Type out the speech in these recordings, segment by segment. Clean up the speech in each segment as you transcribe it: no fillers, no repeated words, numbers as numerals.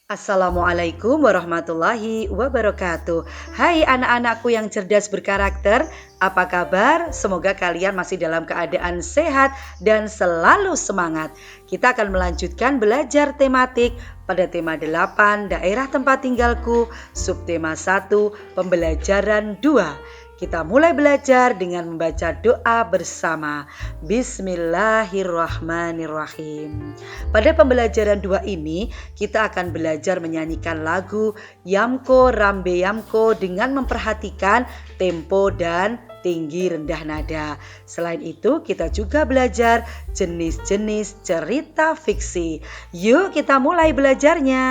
Assalamualaikum warahmatullahi wabarakatuh. Hai anak-anakku yang cerdas berkarakter, apa kabar? Semoga kalian masih dalam keadaan sehat dan selalu semangat. Kita akan melanjutkan belajar tematik pada tema 8, daerah tempat tinggalku, subtema 1, pembelajaran 2. Kita mulai belajar dengan membaca doa bersama. Bismillahirrahmanirrahim. Pada pembelajaran 2 ini, kita akan belajar menyanyikan lagu Yamko Rambe Yamko dengan memperhatikan tempo dan tinggi rendah nada. Selain itu, kita juga belajar jenis-jenis cerita fiksi. Yuk kita mulai belajarnya.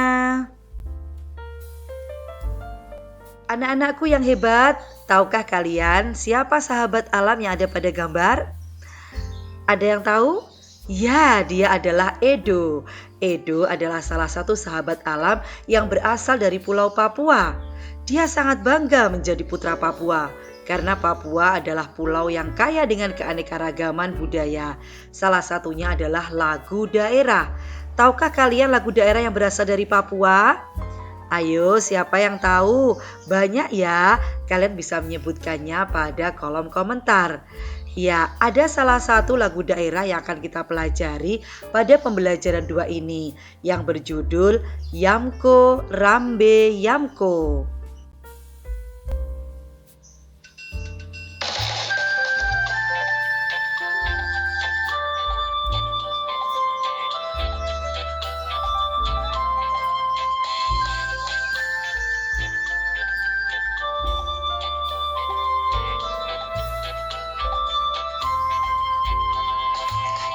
Anak-anakku yang hebat, tahukah kalian siapa sahabat alam yang ada pada gambar? Ada yang tahu? Ya, dia adalah Edo. Edo adalah salah satu sahabat alam yang berasal dari Pulau Papua. Dia sangat bangga menjadi putra Papua karena Papua adalah pulau yang kaya dengan keanekaragaman budaya. Salah satunya adalah lagu daerah. Tahukah kalian lagu daerah yang berasal dari Papua? Ayo, siapa yang tahu? Banyak ya, kalian bisa menyebutkannya pada kolom komentar. Ya, ada salah satu lagu daerah yang akan kita pelajari pada pembelajaran 2 ini yang berjudul Yamko Rambe Yamko.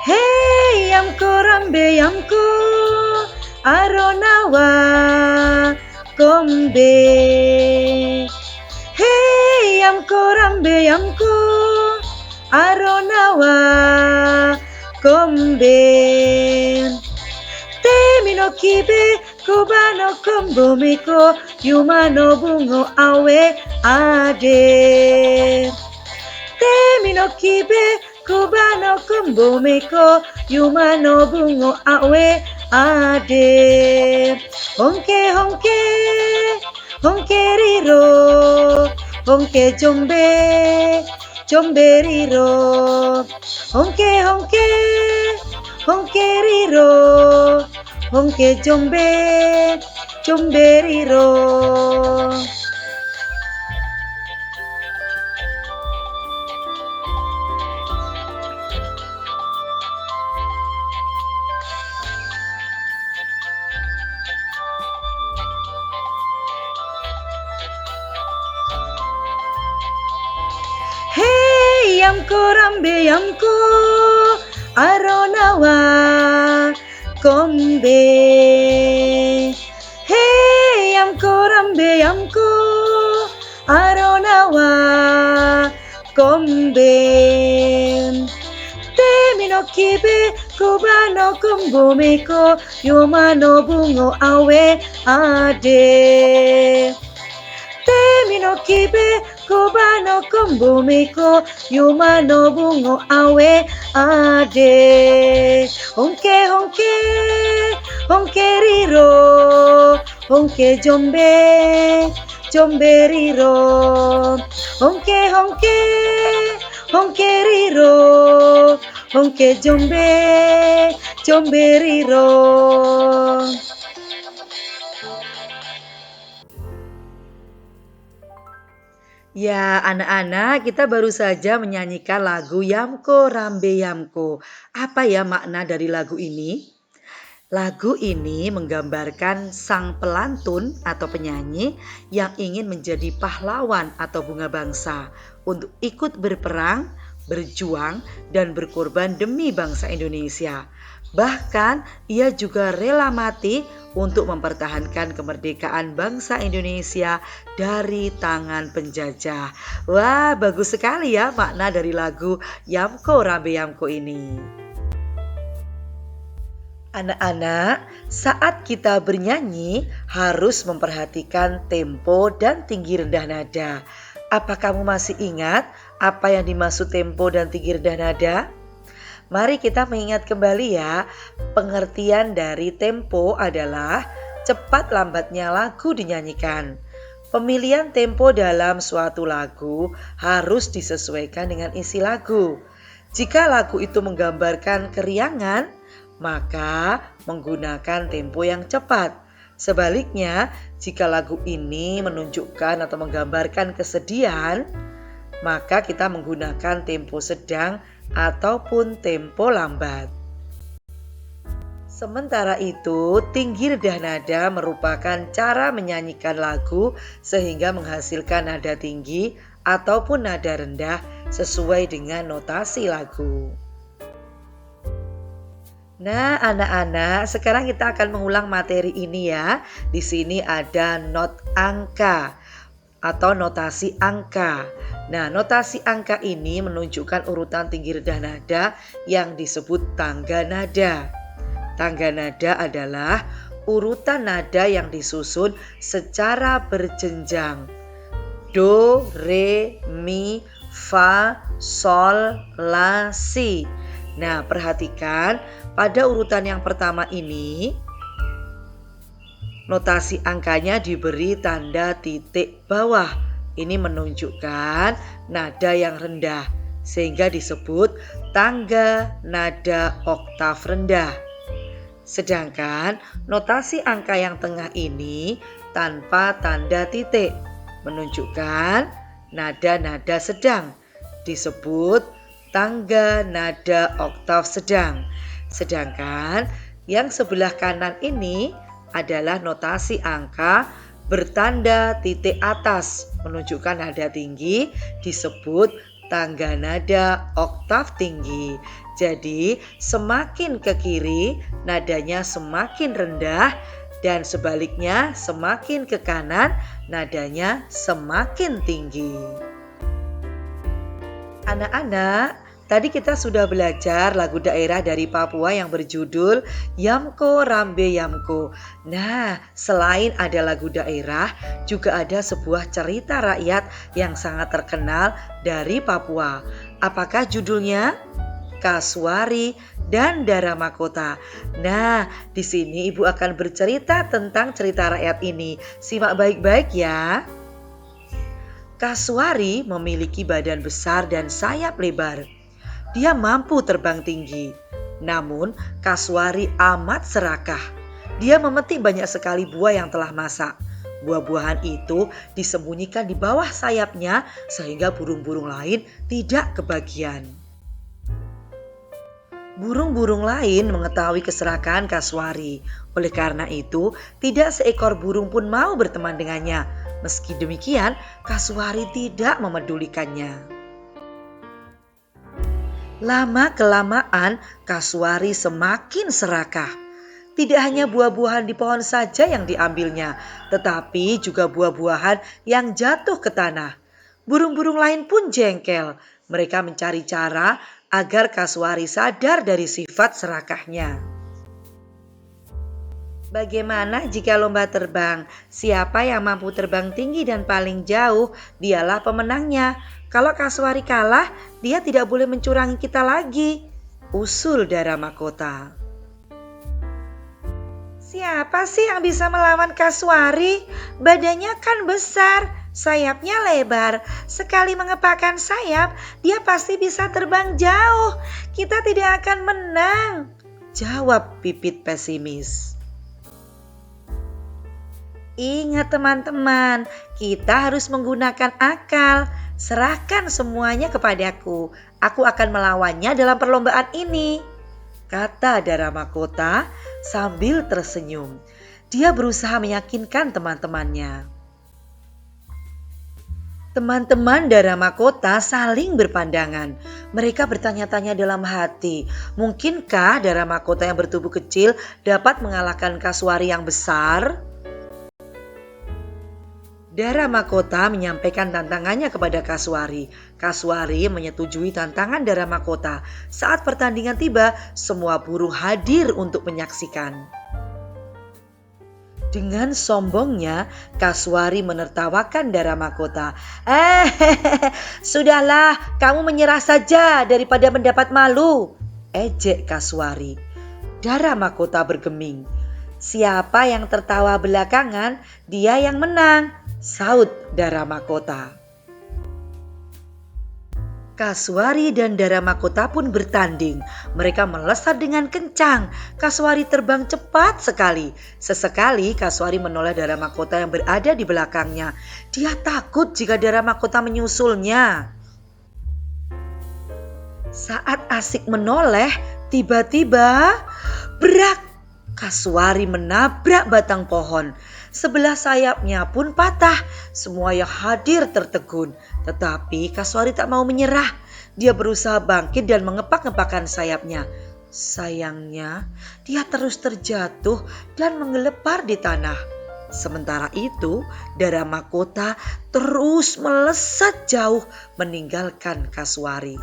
Hey Yamko Rambe Yamko Aronawa Kombe. Hey Yamko Rambe Yamko Aronawa Kombe. Temino kibe Kubano kombo miko Yumano bungo awe ade. Temino kibe Kubano kombo meko Yumano bungo awe ade. Honke honke honke riro honke jombe jombe riro. Honke honke honke riro honke jombe jombe riro. Hey Yamko Rambe Yamko Aronawa Kombe. Hey Yamko Rambe Yamko Aronawa Kombe. Temino kibe Kubano kombo meko Yumano bungo awe ade. Temino kibe Kubano kombo meko Yumano bungo awe ade. Honke honke honke riro honke jombe jombe riro. Honke honke honke riro honke jombe jombe riro. Ya, anak-anak, kita baru saja menyanyikan lagu Yamko Rambe Yamko. Apa ya makna dari lagu ini? Lagu ini menggambarkan sang pelantun atau penyanyi yang ingin menjadi pahlawan atau bunga bangsa untuk ikut berperang, berjuang, dan berkorban demi bangsa Indonesia. Bahkan ia juga rela mati untuk mempertahankan kemerdekaan bangsa Indonesia dari tangan penjajah. Wah, bagus sekali ya makna dari lagu Yamko Rambe Yamko ini. Anak-anak, saat kita bernyanyi harus memperhatikan tempo dan tinggi rendah nada. Apa kamu masih ingat apa yang dimaksud tempo dan tinggi rendah nada? Mari kita mengingat kembali ya, pengertian dari tempo adalah cepat lambatnya lagu dinyanyikan. Pemilihan tempo dalam suatu lagu harus disesuaikan dengan isi lagu. Jika lagu itu menggambarkan keriangan, maka menggunakan tempo yang cepat. Sebaliknya, jika lagu ini menunjukkan atau menggambarkan kesedihan, maka kita menggunakan tempo sedang ataupun tempo lambat. Sementara itu, tinggi rendah nada merupakan cara menyanyikan lagu sehingga menghasilkan nada tinggi ataupun nada rendah sesuai dengan notasi lagu. Nah, anak-anak, sekarang kita akan mengulang materi ini ya. Di sini ada not angka atau notasi angka. Nah, notasi angka ini menunjukkan urutan tinggi rendah nada yang disebut tangga nada. Tangga nada adalah urutan nada yang disusun secara berjenjang. Do, re, mi, fa, sol, la, si. Nah, perhatikan pada urutan yang pertama ini, notasi angkanya diberi tanda titik bawah. Ini menunjukkan nada yang rendah, sehingga disebut tangga nada oktav rendah. Sedangkan notasi angka yang tengah ini tanpa tanda titik, menunjukkan nada-nada sedang, disebut tangga nada oktav sedang. Sedangkan yang sebelah kanan ini adalah notasi angka bertanda titik atas, menunjukkan nada tinggi, disebut tangga nada oktav tinggi. Jadi semakin ke kiri nadanya semakin rendah, dan sebaliknya semakin ke kanan nadanya semakin tinggi. Anak-anak, tadi kita sudah belajar lagu daerah dari Papua yang berjudul Yamko Rambe Yamko. Nah, selain ada lagu daerah, juga ada sebuah cerita rakyat yang sangat terkenal dari Papua. Apakah judulnya? Kasuari dan Dara Makota. Nah, di sini Ibu akan bercerita tentang cerita rakyat ini. Simak baik-baik ya. Kasuari memiliki badan besar dan sayap lebar. Dia mampu terbang tinggi. Namun, Kasuari amat serakah. Dia memetik banyak sekali buah yang telah masak. Buah-buahan itu disembunyikan di bawah sayapnya sehingga burung-burung lain tidak kebagian. Burung-burung lain mengetahui keserakahan Kasuari. Oleh karena itu, tidak seekor burung pun mau berteman dengannya. Meski demikian, Kasuari tidak memedulikannya. Lama-kelamaan, Kasuari semakin serakah. Tidak hanya buah-buahan di pohon saja yang diambilnya, tetapi juga buah-buahan yang jatuh ke tanah. Burung-burung lain pun jengkel. Mereka mencari cara agar Kasuari sadar dari sifat serakahnya. Bagaimana jika lomba terbang? Siapa yang mampu terbang tinggi dan paling jauh, dialah pemenangnya. Kalau Kasuari kalah, dia tidak boleh mencurangi kita lagi, usul Dara Makota. Siapa sih yang bisa melawan Kasuari? Badannya kan besar, sayapnya lebar. Sekali mengepakkan sayap, dia pasti bisa terbang jauh. Kita tidak akan menang, jawab Pipit pesimis. Ingat teman-teman, kita harus menggunakan akal. Serahkan semuanya kepadaku. Aku akan melawannya dalam perlombaan ini, kata Dara Makota sambil tersenyum. Dia berusaha meyakinkan teman-temannya. Teman-teman Dara Makota saling berpandangan. Mereka bertanya-tanya dalam hati, mungkinkah Dara Makota yang bertubuh kecil dapat mengalahkan Kasuari yang besar? Dara Makota menyampaikan tantangannya kepada Kasuari. Kasuari menyetujui tantangan Dara Makota. Saat pertandingan tiba, semua burung hadir untuk menyaksikan. Dengan sombongnya, Kasuari menertawakan Dara Makota. Sudahlah, kamu menyerah saja daripada mendapat malu, ejek Kasuari. Dara Makota bergeming. Siapa yang tertawa belakangan, dia yang menang, saut Dara Mahkota. Kasuari dan Dara Mahkota pun bertanding. Mereka melesat dengan kencang. Kasuari terbang cepat sekali. Sesekali Kasuari menoleh Dara Mahkota yang berada di belakangnya. Dia takut jika Dara Mahkota menyusulnya. Saat asik menoleh, tiba-tiba brak! Kasuari menabrak batang pohon. Sebelah sayapnya pun patah. Semua yang hadir tertegun. Tetapi Kasuari tak mau menyerah. Dia berusaha bangkit dan mengepak-ngepakkan sayapnya. Sayangnya, dia terus terjatuh dan menggelepar di tanah. Sementara itu, Dara Mahkota terus melesat jauh meninggalkan Kasuari.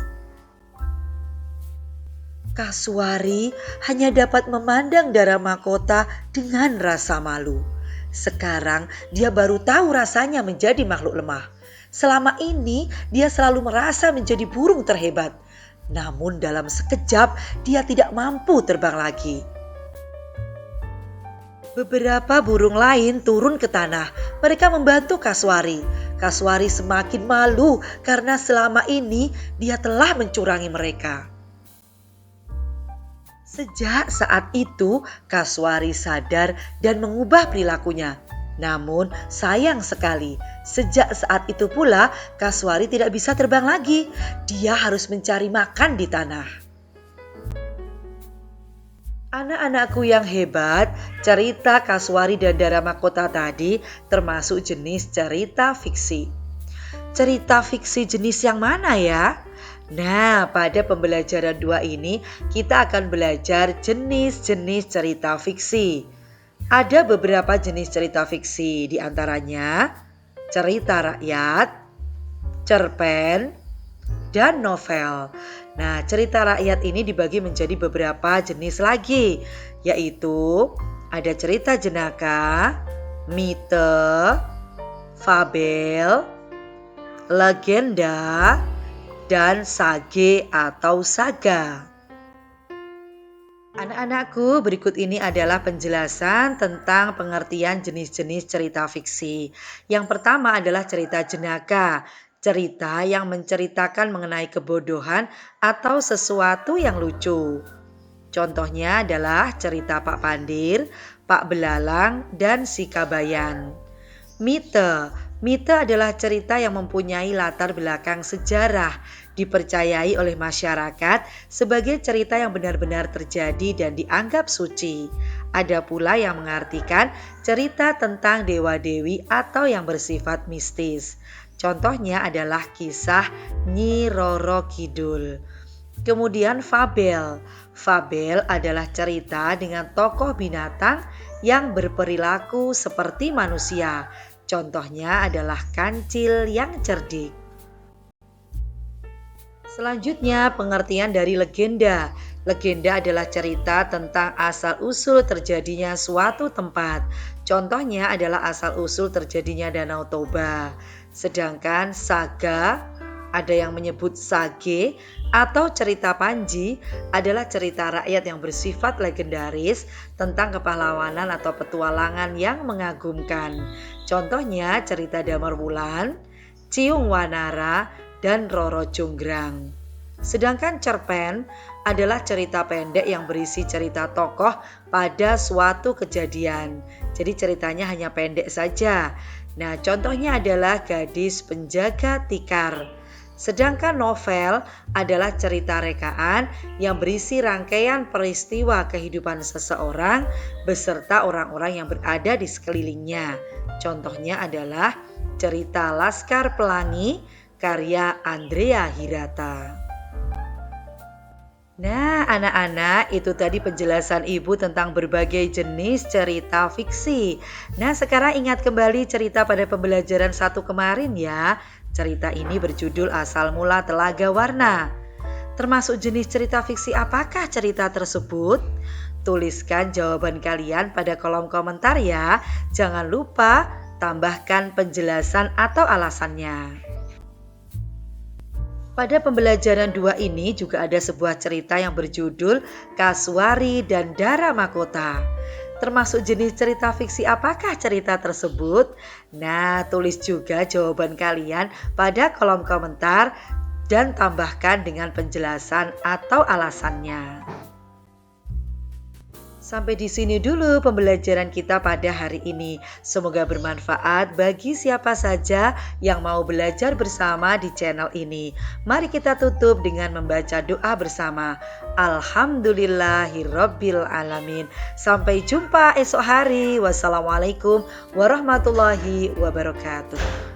Kasuari hanya dapat memandang Dara Mahkota dengan rasa malu. Sekarang dia baru tahu rasanya menjadi makhluk lemah. Selama ini dia selalu merasa menjadi burung terhebat. Namun dalam sekejap dia tidak mampu terbang lagi. Beberapa burung lain turun ke tanah. Mereka membantu Kasuari. Kasuari semakin malu karena selama ini dia telah mencurangi mereka. Sejak saat itu, Kasuari sadar dan mengubah perilakunya. Namun sayang sekali, sejak saat itu pula Kasuari tidak bisa terbang lagi. Dia harus mencari makan di tanah. Anak-anakku yang hebat, cerita Kasuari dan Dara Mahkota tadi termasuk jenis cerita fiksi. Cerita fiksi jenis yang mana ya? Nah, pada pembelajaran 2 ini kita akan belajar jenis-jenis cerita fiksi. Ada beberapa jenis cerita fiksi, di antaranya cerita rakyat, cerpen, dan novel. Nah, cerita rakyat ini dibagi menjadi beberapa jenis lagi, yaitu ada cerita jenaka, mite, fabel, legenda, dan sage atau saga. Anak-anakku, berikut ini adalah penjelasan tentang pengertian jenis-jenis cerita fiksi. Yang pertama adalah cerita jenaka, cerita yang menceritakan mengenai kebodohan atau sesuatu yang lucu. Contohnya adalah cerita Pak Pandir, Pak Belalang, dan si Kabayan. Mite adalah cerita yang mempunyai latar belakang sejarah, dipercayai oleh masyarakat sebagai cerita yang benar-benar terjadi dan dianggap suci. Ada pula yang mengartikan cerita tentang dewa-dewi atau yang bersifat mistis. Contohnya adalah kisah Nyi Roro Kidul. Kemudian fabel. Fabel adalah cerita dengan tokoh binatang yang berperilaku seperti manusia. Contohnya adalah kancil yang cerdik. Selanjutnya pengertian dari legenda. Legenda adalah cerita tentang asal-usul terjadinya suatu tempat. Contohnya adalah asal-usul terjadinya Danau Toba. Sedangkan saga, ada yang menyebut sage atau cerita Panji, adalah cerita rakyat yang bersifat legendaris tentang kepahlawanan atau petualangan yang mengagumkan. Contohnya cerita Damar Wulan, Ciung Wanara, dan Roro Jonggrang. Sedangkan cerpen adalah cerita pendek yang berisi cerita tokoh pada suatu kejadian. Jadi ceritanya hanya pendek saja. Nah, contohnya adalah Gadis Penjaga Tikar. Sedangkan novel adalah cerita rekaan yang berisi rangkaian peristiwa kehidupan seseorang beserta orang-orang yang berada di sekelilingnya. Contohnya adalah cerita Laskar Pelangi karya Andrea Hirata. Nah, anak-anak, itu tadi penjelasan Ibu tentang berbagai jenis cerita fiksi. Nah, sekarang ingat kembali cerita pada pembelajaran 1 kemarin ya. Cerita ini berjudul Asal Mula Telaga Warna. Termasuk jenis cerita fiksi apakah cerita tersebut? Tuliskan jawaban kalian pada kolom komentar ya. Jangan lupa tambahkan penjelasan atau alasannya. Pada pembelajaran 2 ini juga ada sebuah cerita yang berjudul Kasuari dan Dara Mahkota. Termasuk jenis cerita fiksi apakah cerita tersebut? Nah, tulis juga jawaban kalian pada kolom komentar dan tambahkan dengan penjelasan atau alasannya. Sampai di sini dulu pembelajaran kita pada hari ini. Semoga bermanfaat bagi siapa saja yang mau belajar bersama di channel ini. Mari kita tutup dengan membaca doa bersama. Alhamdulillahirabbil alamin. Sampai jumpa esok hari. Wassalamualaikum warahmatullahi wabarakatuh.